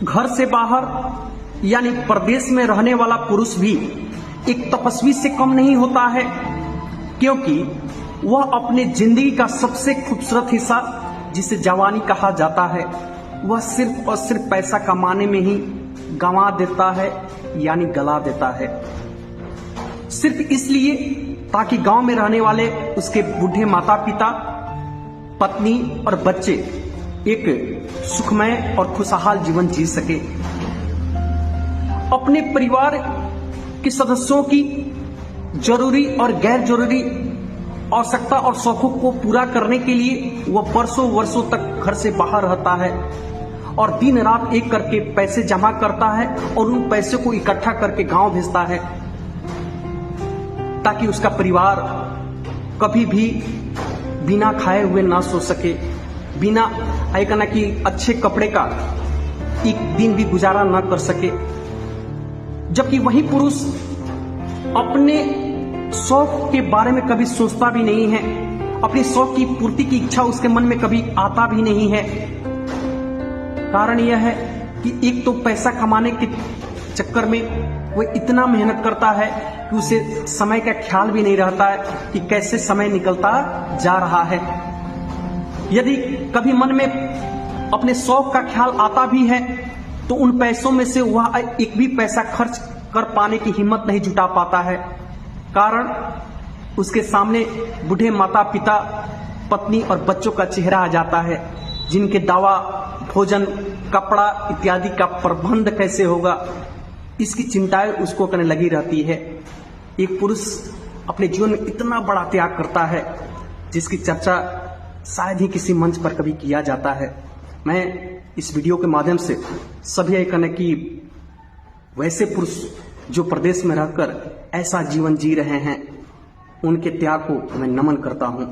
घर से बाहर यानी परदेश में रहने वाला पुरुष भी एक तपस्वी से कम नहीं होता है, क्योंकि वह अपने जिंदगी का सबसे खूबसूरत हिस्सा, जिसे जवानी कहा जाता है, वह सिर्फ और सिर्फ पैसा कमाने में ही गंवा देता है, यानी गला देता है। सिर्फ इसलिए ताकि गांव में रहने वाले उसके बूढ़े माता पिता, पत्नी और बच्चे एक सुखमय और खुशहाल जीवन जी सके। अपने परिवार के सदस्यों की जरूरी और गैर जरूरी आवश्यकता और शौकों को पूरा करने के लिए वह वर्षों वर्षों तक घर से बाहर रहता है और दिन रात एक करके पैसे जमा करता है और उन पैसे को इकट्ठा करके गांव भेजता है, ताकि उसका परिवार कभी भी बिना खाए हुए ना सो सके, बिना कहना कि अच्छे कपड़े का एक दिन भी गुजारा ना कर सके। जबकि वही पुरुष अपने शौक के बारे में कभी सोचता भी नहीं है, अपने शौक की पूर्ति की इच्छा उसके मन में कभी आता भी नहीं है। कारण यह है कि एक तो पैसा कमाने के चक्कर में वो इतना मेहनत करता है कि उसे समय का ख्याल भी नहीं रहता है कि कैसे समय निकलता जा रहा है। यदि कभी मन में अपने शौक का ख्याल आता भी है तो उन पैसों में से वह एक भी पैसा खर्च कर पाने की हिम्मत नहीं जुटा पाता है। कारण उसके सामने बूढ़े माता पिता, पत्नी और बच्चों का चेहरा आ जाता है, जिनके दवा, भोजन, कपड़ा इत्यादि का प्रबंध कैसे होगा, इसकी चिंताएं उसको करने लगी रहती है। एक पुरुष अपने जीवन में इतना बड़ा त्याग करता है जिसकी चर्चा शायद ही किसी मंच पर कभी किया जाता है। मैं इस वीडियो के माध्यम से सभी यह कहना कि वैसे पुरुष जो प्रदेश में रहकर ऐसा जीवन जी रहे हैं, उनके त्याग को मैं नमन करता हूं।